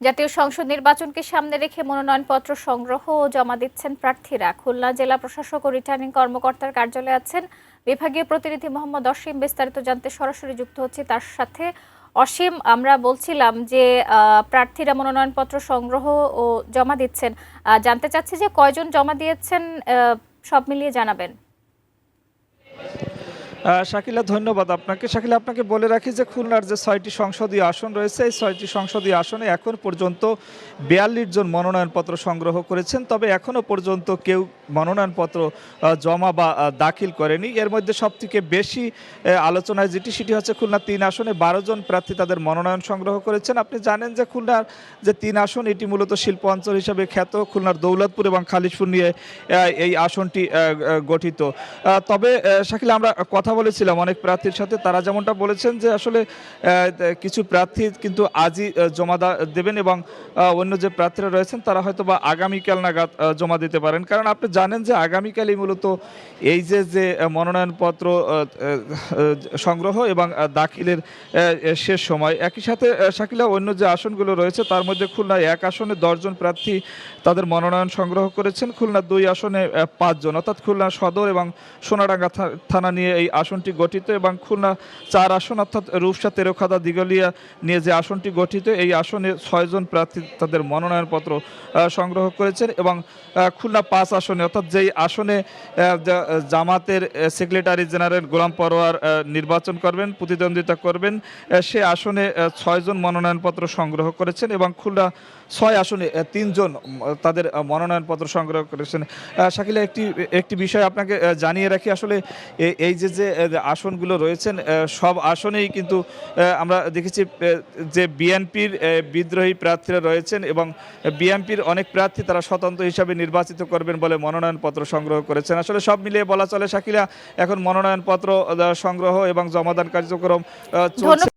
জাতীয় সংসদ নির্বাচনকে সামনে রেখে মনোনয়নপত্র সংগ্রহ ও জমা দিচ্ছেন প্রার্থীরা। খুলনা জেলা প্রশাসক ও রিটার্নিং কর্মকর্তার কার্যালয়ে আছেন বিভাগীয় প্রতিনিধি মোহাম্মদ অসীম। বিস্তারিত জানতে সরাসরি যুক্ত হচ্ছে তার সাথে। অসীম, আমরা বলছিলাম যে প্রার্থীরা মনোনয়নপত্র সংগ্রহ ও জমা দিচ্ছেন, জানতে চাচ্ছি যে কয়জন জমা দিয়েছেন, সব মিলিয়ে জানাবেন। শাকিলা, ধন্যবাদ আপনাকে। শাকিলা, আপনাকে বলে রাখি যে খুলনার যে 6টি সংসদীয় আসন রয়েছে, এই 6টি সংসদীয় আসনে এখন পর্যন্ত 42 জন মনোনয়নপত্র সংগ্রহ করেছেন। তবে এখনও পর্যন্ত কেউ মনোনয়নপত্র জমা বা দাখিল করেনি। এর মধ্যে সবথেকে বেশি আলোচনায় সেটি হচ্ছে খুলনা 3 আসনে 12 জন প্রার্থী তাদের মনোনয়ন সংগ্রহ করেছেন। আপনি জানেন যে খুলনার যে 3 আসন, এটি মূলত শিল্প অঞ্চল হিসেবে খ্যাত। খুলনার দৌলতপুর এবং খালিশপুর নিয়ে এই আসনটি গঠিত। তবে শাকিলা, আমরা কথা বলেছিলাম অনেক প্রার্থীর সাথে। তারা যেমনটা বলেছেন যে আসলে কিছু প্রার্থী কিন্তু আজই জমা দেবেন এবং অন্য যে প্রার্থীরা রয়েছেন তারা হয়তো বা আগামীকাল নাগাদ জমা দিতে পারেন। কারণ আপনি জানেন যে আগামীকালই মূলত এই যে মনোনয়নপত্র সংগ্রহ এবং দাখিলের শেষ সময়। একই সাথে শাকিলা, অন্য যে আসনগুলো রয়েছে তার মধ্যে খুলনা 1 আসনে 10 জন প্রার্থী তাদের মনোনয়ন সংগ্রহ করেছেন। খুলনা 2 আসনে 5 জন, অর্থাৎ খুলনা সদর এবং সোনাডাঙ্গা থানা নিয়ে এই আসনটি গঠিত, এবং খুলনা 4 আসন অর্থাৎ রূপসা, তেরোখাদা, দিঘলিয়া নিয়ে যে আসনটি গঠিত, এই আসনে 6 জন প্রার্থী তাদের মনোনয়নপত্র সংগ্রহ করেছেন। এবং খুলনা 5 আসনে অর্থাৎ যেই আসনে জামাতের সেক্রেটারি জেনারেল গোলাম পরোয়ার নির্বাচন করবেন, প্রতিদ্বন্দ্বিতা করবেন, সে আসনে 6 জন মনোনয়নপত্র সংগ্রহ করেছেন। এবং খুলনা 6 আসনে 3 জন তাদের মনোনয়নপত্র সংগ্রহ করেছেন। শাকিলা, একটি বিষয় আপনাকে জানিয়ে রাখি, আসলে এই যে আসনগুলো রয়েছেন সব আসনেই কিন্তু আমরা দেখেছি যে বিএনপির বিদ্রোহী প্রার্থীরা রয়েছেন, এবং বিএনপির অনেক প্রার্থী তারা স্বতন্ত্র হিসাবে নির্বাচিত করবেন বলে মনোনয়নপত্র সংগ্রহ করেছেন। আসলে সব মিলিয়ে বলা চলে শাকিলা, এখন মনোনয়নপত্র সংগ্রহ এবং জমাদান কার্যক্রম চলছে।